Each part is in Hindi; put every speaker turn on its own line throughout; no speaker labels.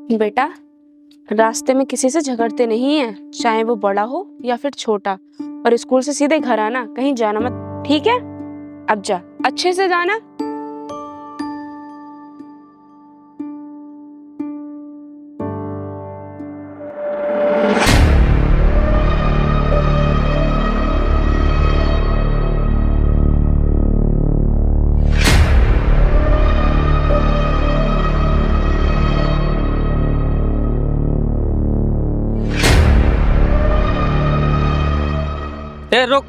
बेटा, रास्ते में किसी से झगड़ते नहीं हैं, चाहे वो बड़ा हो या फिर छोटा। और स्कूल से सीधे घर आना, कहीं जाना मत, ठीक है? अब जा, अच्छे से जाना।
ए रुक।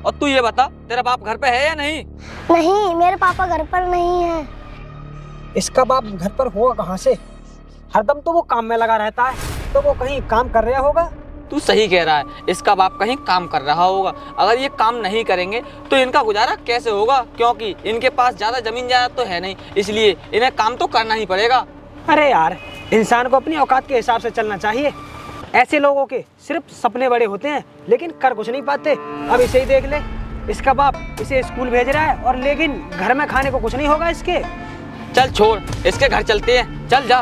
और तू ये बता, तेरा बाप घर पे है या नहीं?
नहीं, मेरे पापा घर पर नहीं है।
इसका बाप घर पर होगा कहाँ से? हरदम तो वो काम में लगा रहता है, तो वो कहीं काम कर रहा होगा।
तू सही कह रहा है, इसका बाप कहीं काम कर रहा होगा। अगर ये काम नहीं करेंगे तो इनका गुजारा कैसे होगा, क्योंकि इनके पास ज्यादा जमीन जायदाद तो है नहीं, इसलिए इन्हें काम तो करना ही पड़ेगा।
अरे यार, इंसान को अपनी औकात के हिसाब से चलना चाहिए। ऐसे लोगों के सिर्फ सपने बड़े होते हैं, लेकिन कर कुछ नहीं पाते। अब इसे ही देख ले, इसका बाप इसे स्कूल भेज रहा है और लेकिन घर में खाने को कुछ नहीं होगा इसके।
चल छोड़, इसके घर चलते हैं, चल जा।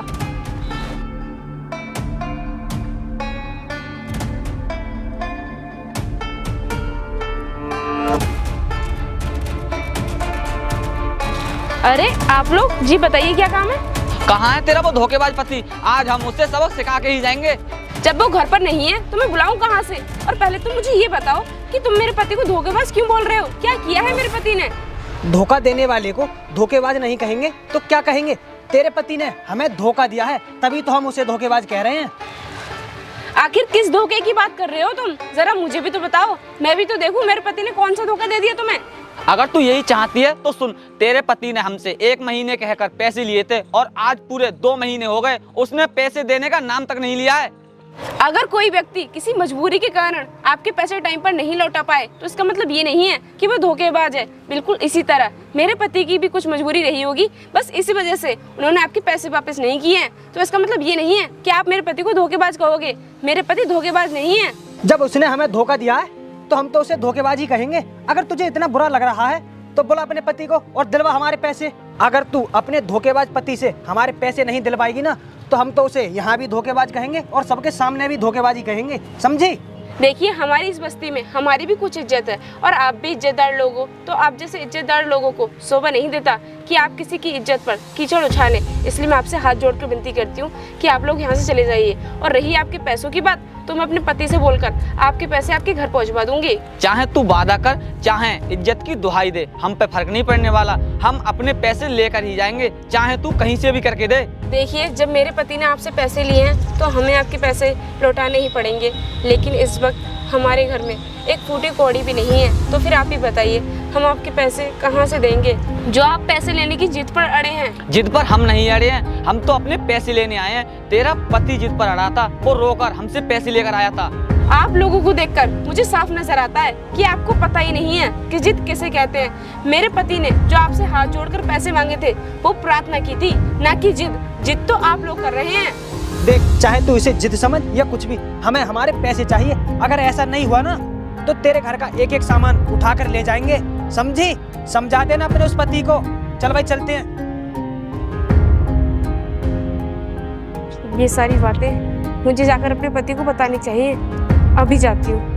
अरे आप लोग जी, बताइए क्या काम है?
कहाँ है तेरा वो धोखेबाज पति? आज हम उससे सबक सिखा के ही जाएंगे।
जब वो घर पर नहीं है तो मैं बुलाऊं कहाँ से? और पहले तुम मुझे ये बताओ कि तुम मेरे पति को धोखेबाज क्यों बोल रहे हो? क्या किया है मेरे पति ने?
धोखा देने वाले को धोखेबाज नहीं कहेंगे तो क्या कहेंगे? तेरे पति ने हमें धोखा दिया है, तभी तो हम उसे धोखेबाज कह रहे हैं।
आखिर किस धोखे की बात कर रहे हो तुम? जरा मुझे भी तो बताओ, मैं भी तो देखूं मेरे पति ने कौन सा धोखा दे दिया तुम्हें।
अगर तू यही चाहती है तो सुन, तेरे पति ने हमसे 1 महीने कहकर पैसे लिए थे और आज पूरे 2 महीने हो गए, उसने पैसे देने का नाम तक नहीं लिया है।
अगर कोई व्यक्ति किसी मजबूरी के कारण आपके पैसे टाइम पर नहीं लौटा पाए तो इसका मतलब ये नहीं है कि वो धोखेबाज है। बिल्कुल इसी तरह मेरे पति की भी कुछ मजबूरी रही होगी, बस इसी वजह से उन्होंने आपके पैसे वापस नहीं किए हैं। तो इसका मतलब ये नहीं है कि आप मेरे पति को धोखेबाज कहोगे। मेरे पति धोखेबाज नहीं है।
जब उसने हमें धोखा दिया है तो हम तो उसे धोखेबाज ही कहेंगे। अगर तुझे इतना बुरा लग रहा है तो बुला अपने पति को और दिलवा हमारे पैसे। अगर तू अपने धोखेबाज पति से हमारे पैसे नहीं दिलवाएगी ना, तो हम तो उसे यहाँ भी धोखेबाज कहेंगे और सबके सामने भी धोखेबाजी कहेंगे, समझी?
देखिए, हमारी इस बस्ती में हमारी भी कुछ इज्जत है और आप भी इज्जतदार लोग हो, तो आप जैसे इज्जतदार लोगों को शोभा नहीं देता कि आप किसी की इज्जत पर कीचड़ उछालें। इसलिए मैं आपसे हाथ जोड़कर विनती करती हूँ कि आप लोग यहाँ से चले जाइए। और रही आपके पैसों की बात, तो मैं अपने पति से बोलकर आपके पैसे आपके घर पहुँचवा दूंगी।
चाहे तू वादा कर, चाहे इज्जत की दुहाई दे, हम पे फर्क नहीं पड़ने वाला। हम अपने पैसे लेकर ही जाएंगे, चाहे तू कहीं से भी करके दे।
देखिए, जब मेरे पति ने आपसे पैसे लिए हैं तो हमें आपके पैसे लौटाने ही पड़ेंगे, लेकिन इस वक्त हमारे घर में एक फूटी कौड़ी भी नहीं है। तो फिर आप ही बताइए, हम आपके पैसे कहाँ से देंगे? जो आप पैसे लेने की जिद पर अड़े हैं।
जिद पर हम नहीं अड़े हैं, हम तो अपने पैसे लेने आए हैं। तेरा पति जिद पर अड़ा था, वो रोकर हमसे पैसे लेकर आया था।
आप लोगों को देखकर मुझे साफ नजर आता है कि आपको पता ही नहीं है कि जिद किसे कहते हैं। मेरे पति ने जो आपसे हाथ जोड़कर पैसे मांगे थे, वो प्रार्थना की थी, ना कि जिद। जिद तो आप लोग कर रहे हैं।
देख, चाहे तू इसे जिद समझ या कुछ भी, हमें हमारे पैसे चाहिए। अगर ऐसा नहीं हुआ ना, तो तेरे घर का एक एक सामान उठा कर ले जाएंगे, समझी? समझा देना अपने उस पति को। चल भाई, चलते हैं।
ये सारी बातें मुझे जाकर अपने पति को बतानी चाहिए। अभी जाती हूँ।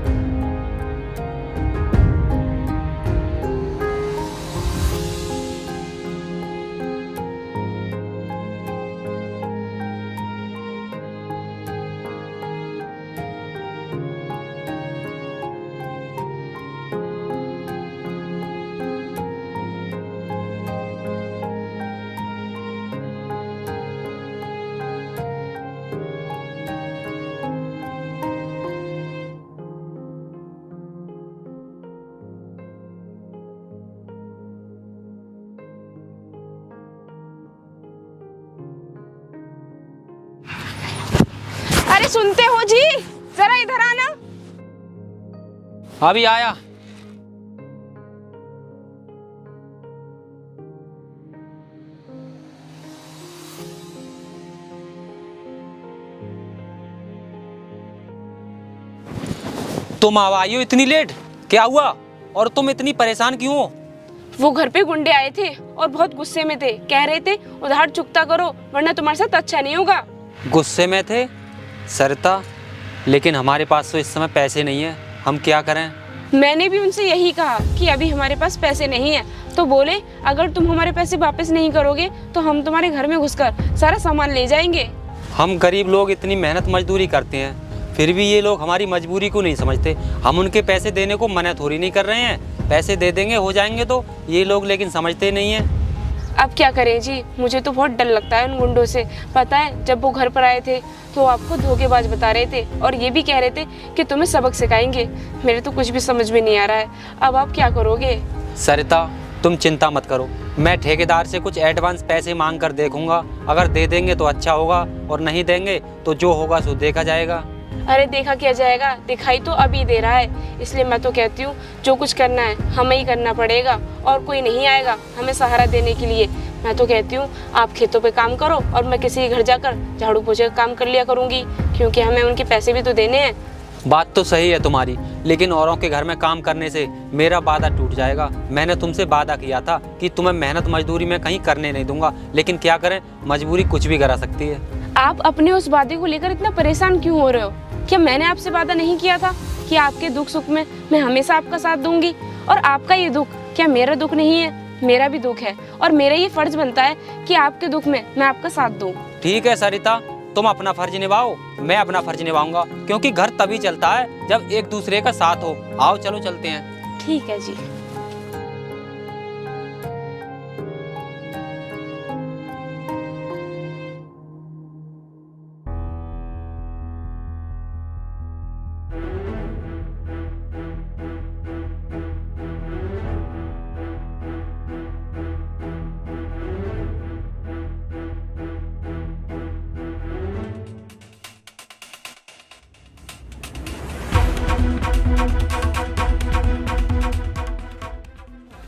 अरे सुनते हो जी, जरा इधर आना।
अभी आया। तुम आई हो इतनी लेट, क्या हुआ? और तुम इतनी परेशान क्यों हो?
वो घर पे गुंडे आए थे और बहुत गुस्से में थे। कह रहे थे उधार चुकता करो वरना तुम्हारे साथ अच्छा नहीं होगा।
गुस्से में थे सरिता, लेकिन हमारे पास तो इस समय पैसे नहीं है, हम क्या करें?
मैंने भी उनसे यही कहा कि अभी हमारे पास पैसे नहीं है, तो बोले अगर तुम हमारे पैसे वापस नहीं करोगे तो हम तुम्हारे घर में घुसकर सारा सामान ले जाएंगे।
हम गरीब लोग इतनी मेहनत मजदूरी करते हैं, फिर भी ये लोग हमारी मजबूरी को नहीं समझते। हम उनके पैसे देने को मना थोड़ी नहीं कर रहे हैं, पैसे दे देंगे हो जाएंगे, तो ये लोग लेकिन समझते नहीं हैं।
अब क्या करें जी, मुझे तो बहुत डर लगता है उन गुंडों से। पता है जब वो घर पर आए थे तो आपको धोखेबाज बता रहे थे और ये भी कह रहे थे कि तुम्हें सबक सिखाएंगे। मेरे तो कुछ भी समझ में नहीं आ रहा है, अब आप क्या करोगे?
सरिता तुम चिंता मत करो, मैं ठेकेदार से कुछ एडवांस पैसे मांग कर देखूंगा, अगर दे देंगे तो अच्छा होगा और नहीं देंगे तो जो होगा सो देखा जाएगा।
अरे देखा क्या जाएगा, दिखाई तो अभी दे रहा है, इसलिए मैं तो कहती हूँ जो कुछ करना है हमें ही करना पड़ेगा और कोई नहीं आएगा हमें सहारा देने के लिए। मैं तो कहती हूँ आप खेतों पे काम करो और मैं किसी के घर जाकर झाड़ू पोछे का काम कर लिया करूँगी, क्योंकि हमें उनके पैसे भी तो देने हैं।
बात तो सही है तुम्हारी, लेकिन औरों के घर में काम करने से मेरा वादा टूट जाएगा। मैंने तुमसे वादा किया था कि तुम्हें मेहनत मजदूरी में कहीं करने नहीं दूंगा, लेकिन क्या करें, मजबूरी कुछ भी करा सकती है।
आप अपने उस वादे को लेकर इतना परेशान क्यों हो रहे हो? क्या मैंने आपसे वादा नहीं किया था कि आपके दुख सुख में मैं हमेशा आपका साथ दूंगी? और आपका ये दुख क्या मेरा दुख नहीं है? मेरा भी दुख है और मेरा ये फर्ज बनता है कि आपके दुख में मैं आपका साथ दूं।
ठीक है सरिता, तुम अपना फर्ज निभाओ, मैं अपना फर्ज निभाऊंगा, क्योंकि घर तभी चलता है जब एक दूसरे का साथ हो। आओ चलो चलते हैं।
ठीक है जी।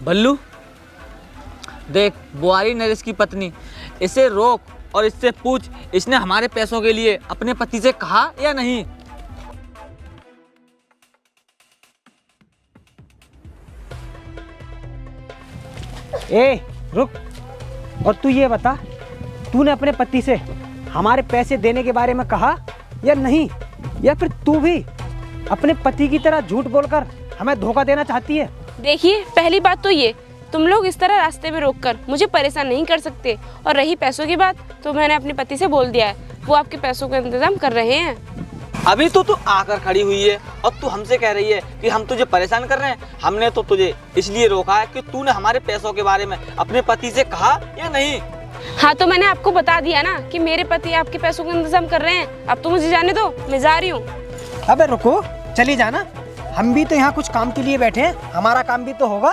बल्लू देख, बुआरी नरेश की पत्नी, इसे रोक और इससे पूछ इसने हमारे पैसों के लिए अपने पति से कहा या नहीं।
ए रुक, और तू ये बता, तूने अपने पति से हमारे पैसे देने के बारे में कहा या नहीं, या फिर तू भी अपने पति की तरह झूठ बोलकर हमें धोखा देना चाहती है?
देखिए, पहली बात तो ये, तुम लोग इस तरह रास्ते में रोककर मुझे परेशान नहीं कर सकते। और रही पैसों की बात, तो मैंने अपने पति से बोल दिया है, वो आपके पैसों का इंतजाम कर रहे हैं।
अभी तो तू आकर खड़ी हुई है और तू हमसे कह रही है कि हम तुझे परेशान कर रहे हैं। हमने तो तुझे इसलिए रोका है कि तूने हमारे पैसों के बारे में अपने पति से कहा या नहीं।
हाँ, तो मैंने आपको बता दिया ना कि मेरे पति आपके पैसों का इंतजाम कर रहे हैं। अब तो मुझे जाने दो, मैं जा रही हूँ।
अबे रुको, चली जाना, हम भी तो यहाँ कुछ काम के लिए बैठे हैं, हमारा काम भी तो होगा।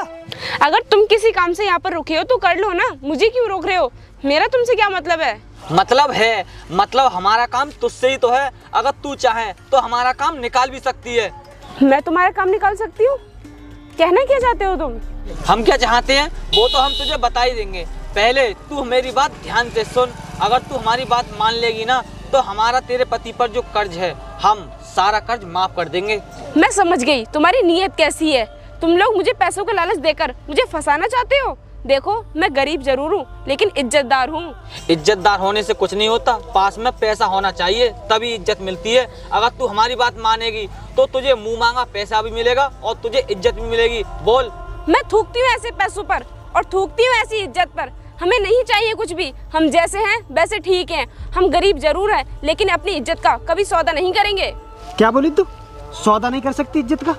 अगर तुम किसी काम से यहाँ पर रुके हो तो कर लो ना, मुझे क्यों रोक रहे हो? मेरा तुमसे क्या मतलब है?
मतलब हमारा काम तुझसे ही तो है। अगर तू चाहे तो हमारा काम निकाल भी सकती है।
मैं तुम्हारा काम निकाल सकती हूँ? कहना क्या चाहते हो तुम?
हम क्या चाहते हैं वो तो हम तुझे बता ही देंगे। पहले तू मेरी बात ध्यान से सुन। अगर तू हमारी बात मान लेगी ना, तो हमारा तेरे पति पर जो कर्ज है, हम सारा कर्ज माफ कर देंगे।
मैं समझ गई तुम्हारी नीयत कैसी है। तुम लोग मुझे पैसों का लालच देकर मुझे फंसाना चाहते हो। देखो, मैं गरीब जरूर हूँ, लेकिन इज्जतदार हूँ।
इज्जतदार होने से कुछ नहीं होता, पास में पैसा होना चाहिए, तभी इज्जत मिलती है। अगर तू हमारी बात मानेगी तो तुझे मुंह मांगा पैसा भी मिलेगा और तुझे इज्जत भी मिलेगी। बोल।
मैं थूकती हूँ ऐसे पैसों पर और थूकती हूँ ऐसी इज्जत पर। हमें नहीं चाहिए कुछ भी, हम जैसे हैं वैसे ठीक हैं। हम गरीब जरूर हैं, लेकिन अपनी इज्जत का कभी सौदा नहीं करेंगे।
क्या बोली तू? सौदा नहीं कर सकती इज्जत का?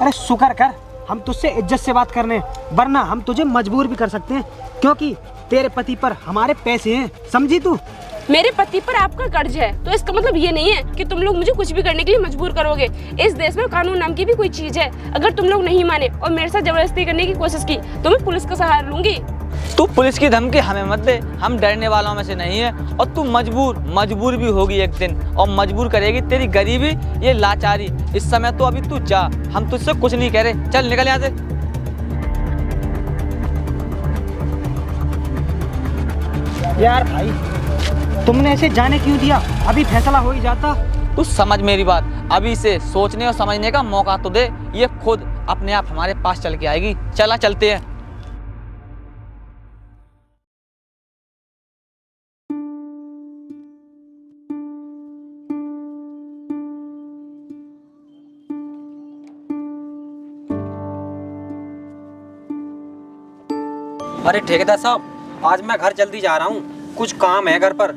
अरे शुक्र कर हम तुझसे इज्जत से बात करने, वरना हम तुझे मजबूर भी कर सकते हैं, क्योंकि तेरे पति पर हमारे पैसे हैं, समझी तू?
मेरे पति पर आपका कर्ज है, तो इसका मतलब ये नहीं है कि तुम लोग मुझे कुछ भी करने के लिए मजबूर करोगे। इस देश में कानून नाम की भी कोई चीज है। अगर तुम लोग नहीं माने और मेरे साथ जबरदस्ती करने की कोशिश की तो मैं पुलिस का सहारा लूंगी।
तू पुलिस की धमकी हमें मत दे, हम डरने वालों में से नहीं है। और तू मजबूर भी होगी एक दिन, और मजबूर करेगी तेरी गरीबी, ये लाचारी। इस समय तो अभी तू जा, हम तुझसे कुछ नहीं कह रहे। चल निकल यहाँ से।
यार भाई, तुमने ऐसे जाने क्यों दिया? अभी फैसला हो ही जाता।
तू समझ मेरी बात, अभी से सोचने और समझने का मौका तो दे। ये खुद अपने आप हमारे पास चल के आएगी। चला चलते हैं।
अरे ठेकेदार साहब, आज मैं घर जल्दी जा रहा हूँ, कुछ काम है घर पर।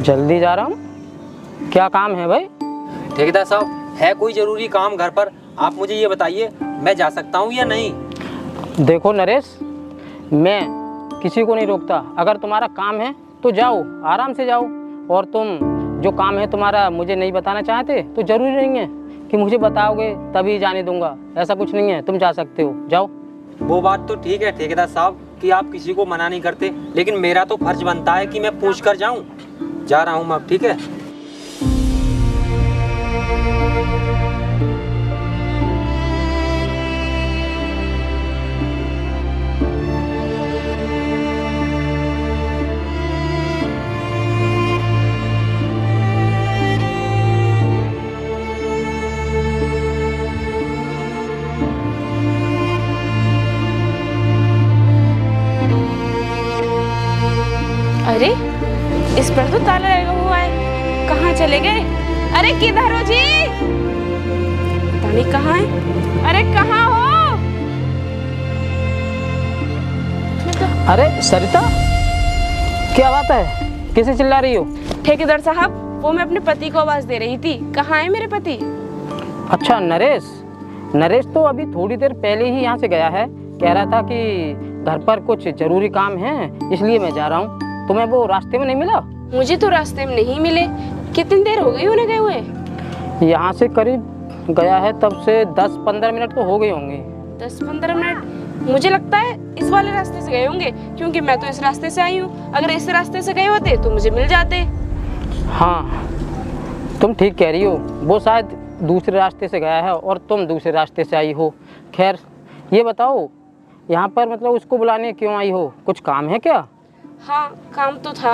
जल्दी जा रहा हूँ? क्या काम है भाई?
ठेकेदार साहब, है कोई ज़रूरी काम घर पर? आप मुझे ये बताइए, मैं जा सकता हूँ या नहीं?
देखो नरेश, मैं किसी को नहीं रोकता। अगर तुम्हारा काम है तो जाओ, आराम से जाओ। और तुम जो काम है तुम्हारा मुझे नहीं बताना चाहते तो ज़रूरी नहीं है कि मुझे बताओगे तभी जाने दूंगा। ऐसा कुछ नहीं है, तुम जा सकते हो, जाओ।
वो बात तो ठीक है ठेकेदार साहब कि आप किसी को मना नहीं करते, लेकिन मेरा तो फर्ज बनता है कि मैं पूछ कर जाऊँ। जा रहा हूँ मैं अब, ठीक है?
अरे इस पर तो ताला लगा हुआ है, कहाँ चले गए? अरे किधर हो जी? पता नहीं कहाँ है। अरे कहाँ हो?
अरे सरिता, क्या बात है? किसे चिल्ला रही हो?
ठेकेदार साहब, वो मैं अपने पति को आवाज दे रही थी। कहाँ है मेरे पति?
अच्छा नरेश, नरेश तो अभी थोड़ी देर पहले ही यहाँ से गया है। कह रहा था कि घर पर कुछ जरूरी काम है, इसलिए मैं जा रहा हूँ। तुम्हें वो रास्ते में नहीं मिला?
मुझे तो रास्ते में नहीं मिले। कितनी देर हो गई उन्हें गए हुए?
यहाँ से करीब गया है तब से 10-15 मिनट तो हो गए होंगे।
10-15 मिनट? मुझे लगता है इस वाले रास्ते से गए होंगे, क्योंकि मैं तो इस रास्ते से आई हूँ। अगर इस रास्ते से गए होते तो मुझे मिल जाते।
हाँ, तुम ठीक कह रही हो। वो शायद दूसरे रास्ते से गया है और तुम दूसरे रास्ते से आई हो। खैर, ये बताओ यहाँ पर मतलब उसको बुलाने क्यों आई हो? कुछ काम है क्या?
हाँ, काम तो था,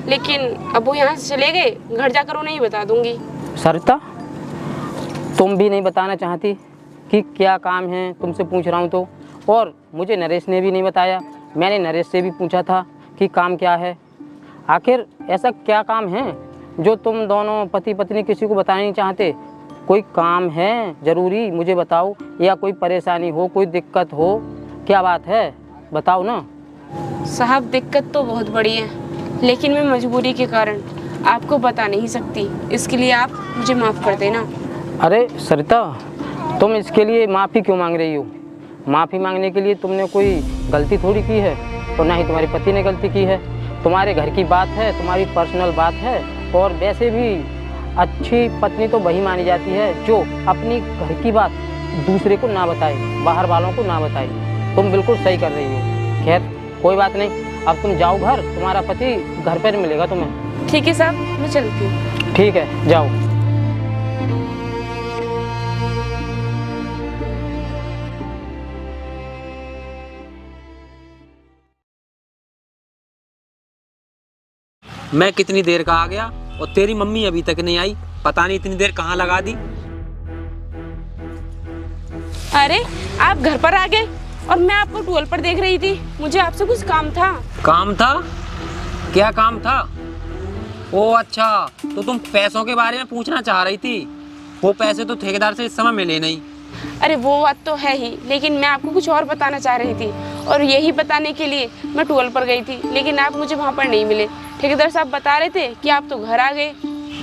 लेकिन अब वो यहाँ से चले गए। घर जाकर उन्हें ही बता दूंगी।
सरिता, तुम भी नहीं बताना चाहती कि क्या काम है? तुमसे पूछ रहा हूँ तो। और मुझे नरेश ने भी नहीं बताया। मैंने नरेश से भी पूछा था कि काम क्या है। आखिर ऐसा क्या काम है जो तुम दोनों पति पत्नी किसी को बताना नहीं चाहते? कोई काम है ज़रूरी, मुझे बताओ। या कोई परेशानी हो, कोई दिक्कत हो, क्या बात है? बताओ ना।
साहब, दिक्कत तो बहुत बड़ी है, लेकिन मैं मजबूरी के कारण आपको बता नहीं सकती। इसके लिए आप मुझे माफ़ कर देना।
अरे सरिता, तुम इसके लिए माफ़ी क्यों मांग रही हो? माफ़ी मांगने के लिए तुमने कोई गलती थोड़ी की है, और ना ही तुम्हारे पति ने गलती की है। तुम्हारे घर की बात है, तुम्हारी पर्सनल बात है। और वैसे भी अच्छी पत्नी तो वही मानी जाती है जो अपनी घर की बात दूसरे को ना बताए, बाहर वालों को ना बताए। तुम बिल्कुल सही कर रही हो। खैर कोई बात नहीं, अब तुम जाओ घर, तुम्हारा पति घर पर मिलेगा तुम्हें।
ठीक है साहब, मैं चलती हूँ।
ठीक है, जाओ।
मैं कितनी देर का आ गया और तेरी मम्मी अभी तक नहीं आई। पता नहीं इतनी देर कहाँ लगा दी।
अरे आप घर पर आ गए और मैं आपको टूल पर देख रही थी। मुझे आपसे कुछ काम था।
काम था? क्या काम था? ओ अच्छा, तो तुम पैसों के बारे में पूछना चाह रही थी। वो पैसे तो ठेकेदार से इस समय मिले नहीं।
अरे वो बात तो है ही, लेकिन मैं आपको कुछ और बताना चाह रही थी, और यही बताने के लिए मैं टूल पर गई थी, लेकिन आप मुझे वहाँ पर नहीं मिले। ठेकेदार साहब बता रहे थे कि आप तो घर आ गए।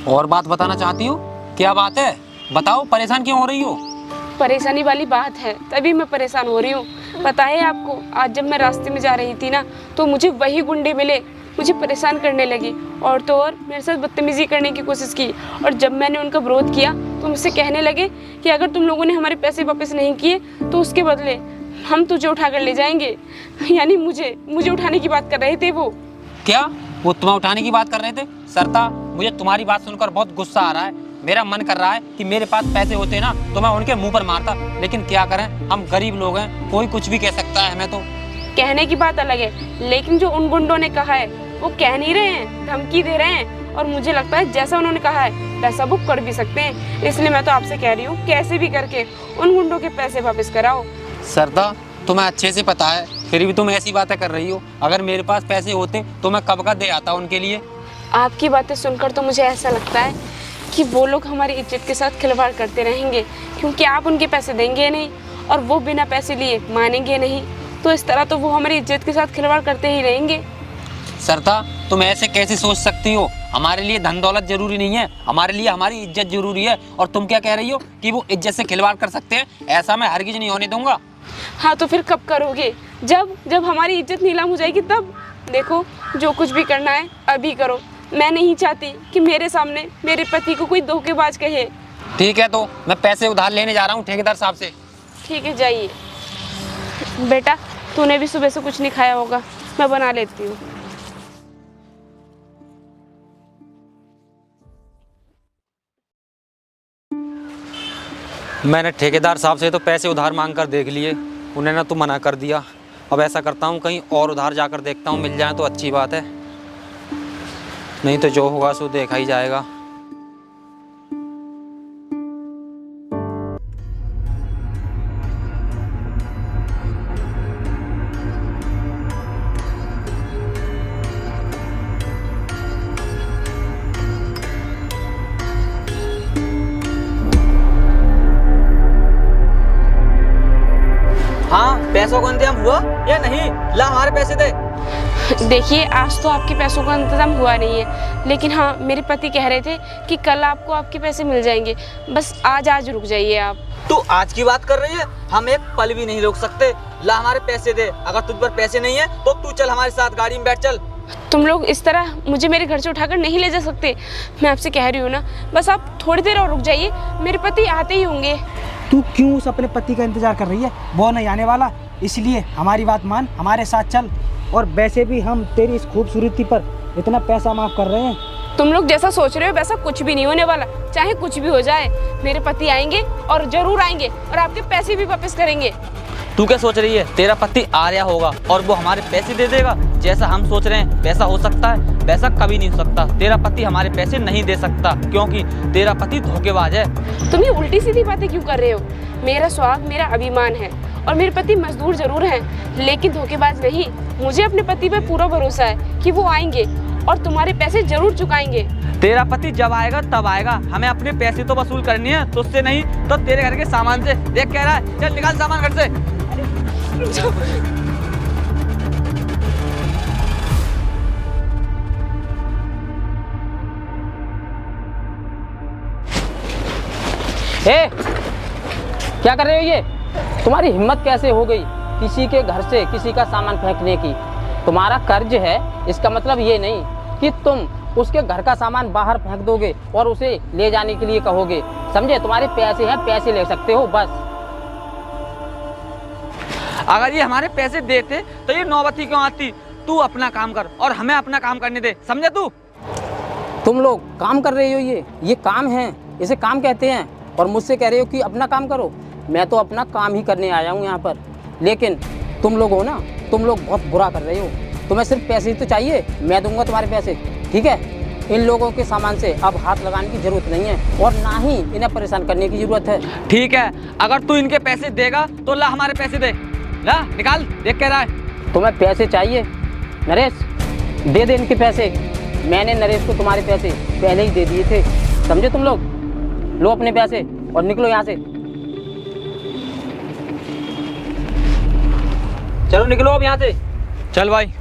और बात बताना चाहती हो? क्या बात है बताओ, परेशान क्यों हो रही हो?
परेशानी वाली बात है, तभी मैं परेशान हो रही हूँ। पता है आपको, आज जब मैं रास्ते में जा रही थी ना, तो मुझे वही गुंडे मिले, मुझे परेशान करने लगे, और तो और मेरे साथ बदतमीजी करने की कोशिश की। और जब मैंने उनका विरोध किया तो मुझसे कहने लगे कि अगर तुम लोगों ने हमारे पैसे वापस नहीं किए तो उसके बदले हम तुझे उठा कर ले जाएंगे। यानी मुझे उठाने की बात कर रहे थे वो।
क्या वो तुम्हें उठाने की बात कर रहे थे? सरता, मुझे तुम्हारी बात सुनकर बहुत गुस्सा आ रहा है। मेरा मन कर रहा है कि मेरे पास पैसे होते ना तो मैं उनके मुंह पर मारता, लेकिन क्या करें, हम गरीब लोग हैं, कोई कुछ भी कह सकता है हमें। तो
कहने की बात अलग है, लेकिन जो उन गुंडों ने कहा है वो कह नहीं रहे हैं, धमकी दे रहे हैं। और मुझे लगता है जैसा उन्होंने कहा है वैसा वो कर भी सकते हैं। इसलिए मैं तो आपसे कह रही हूँ, कैसे भी करके उन गुंडों के पैसे वापस कराओ।
सरदा, तुम्हें अच्छे से पता है, फिर भी तुम ऐसी बातें कर रही हो। अगर मेरे पास पैसे होते तो मैं कब का दे आता उनके लिए।
आपकी बातें सुनकर तो मुझे ऐसा लगता है कि वो लोग हमारी इज्जत के साथ खिलवाड़ करते रहेंगे, क्योंकि आप उनके पैसे देंगे नहीं और वो बिना पैसे लिए मानेंगे नहीं। तो इस तरह तो वो हमारी इज्जत के साथ खिलवाड़ करते ही रहेंगे।
सरता, तुम ऐसे कैसे सोच सकती हो? हमारे लिए धन दौलत जरूरी नहीं है, हमारे लिए हमारी इज्जत जरूरी है। और तुम क्या कह रही हो कि वो इज्जत से खिलवाड़ कर सकते हैं? ऐसा मैं हरगिज नहीं होने दूंगा।
हाँ तो फिर कब करोगे? जब जब हमारी इज्जत नीलाम हो जाएगी तब। देखो, जो कुछ भी करना है अभी करो। मैं नहीं चाहती कि मेरे सामने मेरे पति को कोई धोखेबाज कहे।
ठीक है, तो मैं पैसे उधार लेने जा रहा हूँ ठेकेदार साहब से।
ठीक है, जाइए। बेटा, तूने भी सुबह से कुछ नहीं खाया होगा, मैं बना लेती हूँ।
मैंने ठेकेदार साहब से तो पैसे उधार मांग कर देख लिए, उन्होंने तो मना कर दिया। अब ऐसा करता हूँ, कहीं और उधार जाकर देखता हूँ, मिल जाए तो अच्छी बात है, नहीं तो जो होगा सो देखा ही जाएगा।
हाँ, पैसों का इंतजाम हुआ या नहीं? ला हमारे पैसे दे।
देखिए, आज तो आपके पैसों का इंतजाम हुआ नहीं है, लेकिन हाँ, मेरे पति कह रहे थे कि कल आपको आपके पैसे मिल जाएंगे। बस आज रुक जाइए आप।
तू आज की बात कर रही है? हम एक पल भी नहीं रोक सकते। ला हमारे पैसे दे। अगर तुझ पर पैसे नहीं है तो तू चल हमारे साथ, गाड़ी में बैठ चल।
तुम लोग इस तरह मुझे मेरे घर से उठाकर नहीं ले जा सकते। मैं आपसे कह रही हूँ ना, बस आप थोड़ी देर और रुक जाइए, मेरे पति आते ही होंगे।
तू क्यों उस अपने पति का इंतजार कर रही है? वो नहीं आने वाला, इसलिए हमारी बात मान, हमारे साथ चल। और वैसे भी हम तेरी इस खूबसूरती पर इतना पैसा माफ कर रहे हैं।
तुम लोग जैसा सोच रहे हो वैसा कुछ भी नहीं होने वाला। चाहे कुछ भी हो जाए, मेरे पति आएंगे और जरूर आएंगे और आपके पैसे भी वापस करेंगे।
तू क्या सोच रही है? तेरा पति आर्या होगा और वो हमारे पैसे दे देगा? जैसा हम सोच रहे हैं वैसा हो सकता है? वैसा कभी नहीं हो सकता। तेरा पति हमारे पैसे नहीं दे सकता, क्योंकि तेरा पति धोखेबाज है।
तुम ये उल्टी सीधी बातें क्यों कर रहे हो? मेरा स्वाग मेरा अभिमान है और मेरे पति मजदूर जरूर हैं, लेकिन धोखेबाज नहीं। मुझे अपने पति पे पूरा भरोसा है कि वो आएंगे और तुम्हारे पैसे जरूर चुकाएंगे।
तेरा पति जब आएगा तब आएगा, हमें अपने पैसे तो वसूल करनी है, तुझसे नहीं तो तेरे घर के सामान से। देख कह रहा है, चल निकाल सामान घर से।
क्या कर रहे हो ये? तुम्हारी हिम्मत कैसे हो गई किसी के घर से किसी का सामान फेंकने की? तुम्हारा कर्ज है, इसका मतलब ये नहीं कि तुम उसके घर का सामान बाहर फेंक दोगे और उसे ले जाने के लिए कहोगे। समझे? तुम्हारे पैसे हैं, पैसे ले सकते हो बस।
अगर ये हमारे पैसे देते तो ये नौबती क्यों आती? तू अपना काम कर और हमें अपना काम करने दे, समझे?
तुम लोग काम कर रहे हो, ये काम है, इसे काम कहते हैं। और मुझसे कह रहे हो कि अपना काम करो। मैं तो अपना काम ही करने आया हूँ यहाँ पर, लेकिन तुम लोग हो ना, तुम लोग बहुत बुरा कर रहे हो। तुम्हें सिर्फ पैसे ही तो चाहिए, मैं दूंगा तुम्हारे पैसे, ठीक है? इन लोगों के सामान से अब हाथ लगाने की जरूरत नहीं है और ना ही इन्हें परेशान करने की जरूरत है।
ठीक है, अगर तू इनके पैसे देगा तो ला हमारे पैसे दे। ला निकाल, देख कह रहा है।
तुम्हें पैसे चाहिए? नरेश, दे दे इनके पैसे। मैंने नरेश को तुम्हारे पैसे पहले ही दे दिए थे, समझे? तुम लोग लो अपने पैसे और निकलो यहाँ से।
चलो निकलो अब यहाँ से। चल भाई।